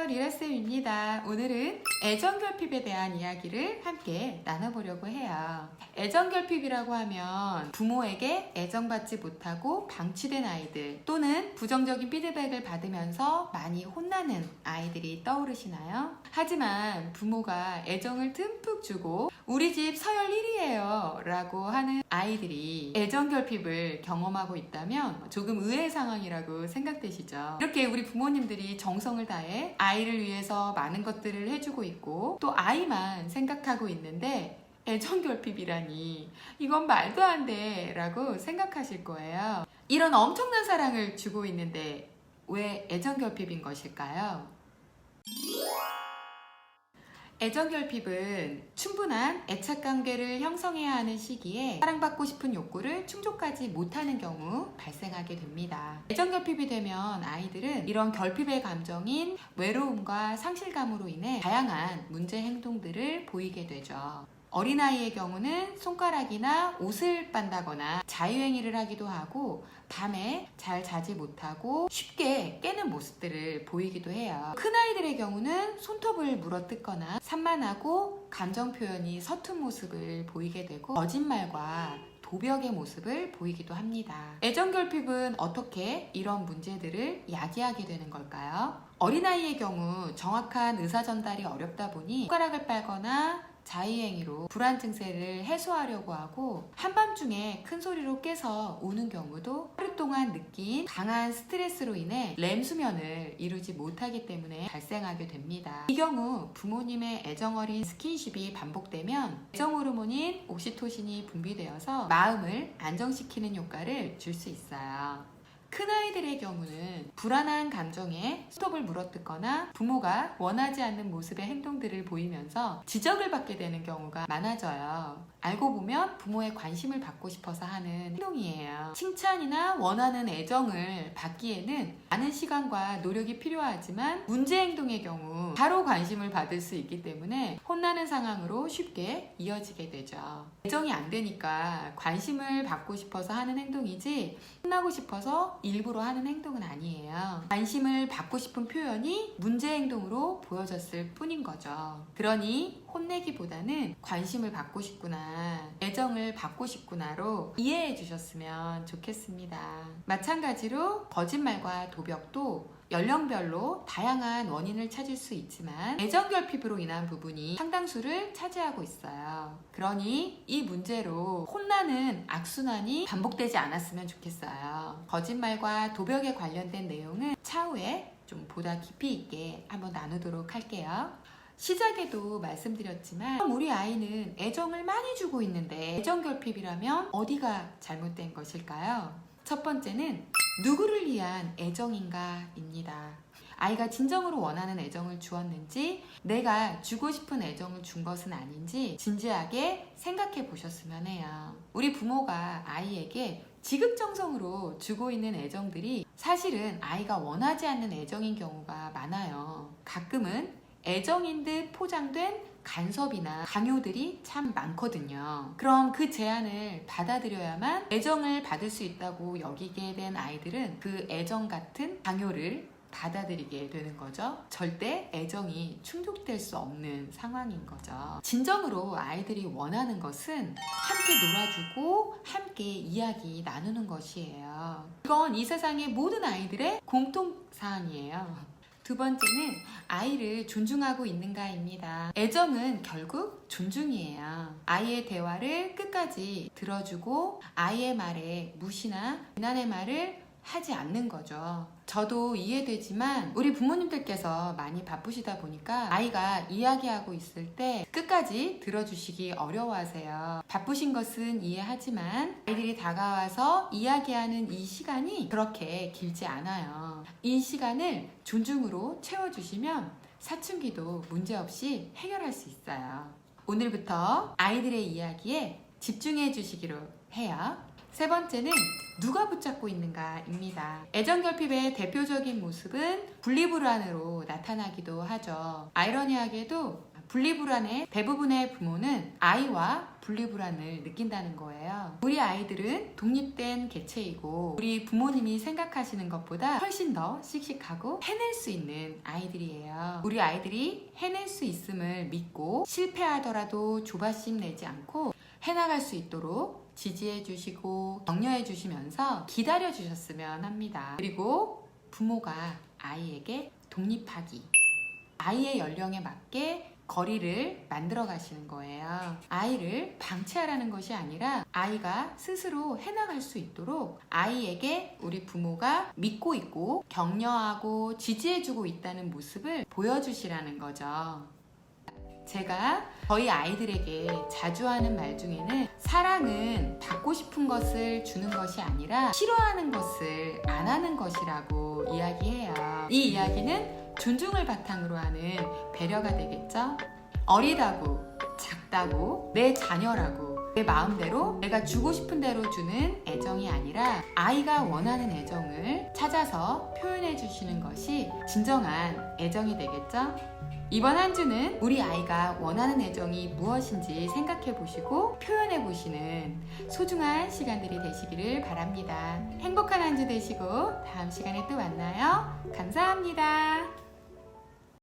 안녕하세요, 리라쌤입니다. 오늘은 애정결핍에 대한 이야기를 함께 나눠보려고 해요. 애정결핍이라고 하면 부모에게 애정받지 못하고 방치된 아이들 또는 부정적인 피드백을 받으면서 많이 혼나는 아이들이 떠오르시나요? 하지만 부모가 애정을 듬뿍 주고 우리 집 서열 1위예요 라고 하는 아이들이 애정결핍을 경험하고 있다면 조금 의외의 상황이라고 생각되시죠? 이렇게 우리 부모님들이 정성을 다해 아이를 위해서 많은 것들을 해주고 있고 또 아이만 생각하고 있는데 애정결핍이라니 이건 말도 안 돼 라고 생각하실 거예요. 이런 엄청난 사랑을 주고 있는데 왜 애정결핍인 것일까요? 애정결핍은 충분한 애착관계를 형성해야 하는 시기에 사랑받고 싶은 욕구를 충족하지 못하는 경우 발생하게 됩니다. 애정결핍이 되면 아이들은 이런 결핍의 감정인 외로움과 상실감으로 인해 다양한 문제 행동들을 보이게 되죠. 어린아이의 경우는 손가락이나 옷을 빤다거나 자유행위를 하기도 하고 밤에 잘 자지 못하고 쉽게 깨는 모습들을 보이기도 해요. 큰아이들의 경우는 손톱을 물어뜯거나 산만하고 감정 표현이 서툰 모습을 보이게 되고 거짓말과 도벽의 모습을 보이기도 합니다. 애정결핍은 어떻게 이런 문제들을 야기하게 되는 걸까요? 어린아이의 경우 정확한 의사전달이 어렵다 보니 손가락을 빨거나 자의행위로 불안 증세를 해소하려고 하고 한밤중에 큰 소리로 깨서 우는 경우도 하루 동안 느낀 강한 스트레스로 인해 렘 수면을 이루지 못하기 때문에 발생하게 됩니다. 이 경우 부모님의 애정어린 스킨십이 반복되면 애정 호르몬인 옥시토신이 분비되어서 마음을 안정시키는 효과를 줄 수 있어요. 큰아이들의 경우는 불안한 감정에 손톱을 물어뜯거나 부모가 원하지 않는 모습의 행동들을 보이면서 지적을 받게 되는 경우가 많아져요. 알고 보면 부모의 관심을 받고 싶어서 하는 행동이에요. 칭찬이나 원하는 애정을 받기에는 많은 시간과 노력이 필요하지만 문제 행동의 경우 바로 관심을 받을 수 있기 때문에 혼나는 상황으로 쉽게 이어지게 되죠. 애정이 안 되니까 관심을 받고 싶어서 하는 행동이지 혼나고 싶어서 일부러 하는 행동은 아니에요. 관심을 받고 싶은 표현이 문제 행동으로 보여졌을 뿐인 거죠. 그러니 혼내기보다는 관심을 받고 싶구나, 애정을 받고 싶구나로 이해해 주셨으면 좋겠습니다. 마찬가지로 거짓말과 도벽도 연령별로 다양한 원인을 찾을 수 있지만 애정결핍으로 인한 부분이 상당수를 차지하고 있어요. 그러니 이 문제로 혼나는 악순환이 반복되지 않았으면 좋겠어요. 거짓말과 도벽에 관련된 내용은 차후에 좀 보다 깊이 있게 한번 나누도록 할게요. 시작에도 말씀드렸지만 우리 아이는 애정을 많이 주고 있는데 애정결핍이라면 어디가 잘못된 것일까요? 첫 번째는 누구를 위한 애정인가 입니다. 아이가 진정으로 원하는 애정을 주었는지 내가 주고 싶은 애정을 준 것은 아닌지 진지하게 생각해 보셨으면 해요. 우리 부모가 아이에게 지극정성으로 주고 있는 애정들이 사실은 아이가 원하지 않는 애정인 경우가 많아요. 가끔은 애정인 듯 포장된 간섭이나 강요들이 참 많거든요. 그럼 그 제안을 받아들여야만 애정을 받을 수 있다고 여기게 된 아이들은 그 애정 같은 강요를 받아들이게 되는 거죠. 절대 애정이 충족될 수 없는 상황인 거죠. 진정으로 아이들이 원하는 것은 함께 놀아주고 함께 이야기 나누는 것이에요. 이건 이 세상의 모든 아이들의 공통사항이에요. 두 번째는 아이를 존중하고 있는가입니다. 애정은 결국 존중이에요. 아이의 대화를 끝까지 들어주고 아이의 말에 무시나 비난의 말을 하지 않는 거죠. 저도 이해되지만 우리 부모님들께서 많이 바쁘시다 보니까 아이가 이야기하고 있을 때 끝까지 들어주시기 어려워하세요. 바쁘신 것은 이해하지만 아이들이 다가와서 이야기하는 이 시간이 그렇게 길지 않아요. 이 시간을 존중으로 채워주시면 사춘기도 문제없이 해결할 수 있어요. 오늘부터 아이들의 이야기에 집중해 주시기로 해요. 세 번째는 누가 붙잡고 있는가입니다. 애정결핍의 대표적인 모습은 분리불안으로 나타나기도 하죠. 아이러니하게도 분리불안의 대부분의 부모는 아이와 분리불안을 느낀다는 거예요. 우리 아이들은 독립된 개체이고 우리 부모님이 생각하시는 것보다 훨씬 더 씩씩하고 해낼 수 있는 아이들이에요. 우리 아이들이 해낼 수 있음을 믿고 실패하더라도 조바심 내지 않고 해나갈 수 있도록 지지해 주시고 격려해 주시면서 기다려 주셨으면 합니다. 그리고 부모가 아이에게 독립하기, 아이의 연령에 맞게 거리를 만들어 가시는 거예요. 아이를 방치하라는 것이 아니라 아이가 스스로 해나갈 수 있도록 아이에게 우리 부모가 믿고 있고 격려하고 지지해주고 있다는 모습을 보여주시라는 거죠. 제가 저희 아이들에게 자주 하는 말 중에는 사랑은 받고 싶은 것을 주는 것이 아니라 싫어하는 것을 안 하는 것이라고 이야기해요. 이 이야기는 존중을 바탕으로 하는 배려가 되겠죠? 어리다고, 작다고, 내 자녀라고 내 마음대로 내가 주고 싶은 대로 주는 애정이 아니라 아이가 원하는 애정을 찾아서 표현해 주시는 것이 진정한 애정이 되겠죠? 이번 한 주는 우리 아이가 원하는 애정이 무엇인지 생각해 보시고 표현해 보시는 소중한 시간들이 되시기를 바랍니다. 행복한 한 주 되시고 다음 시간에 또 만나요. 감사합니다.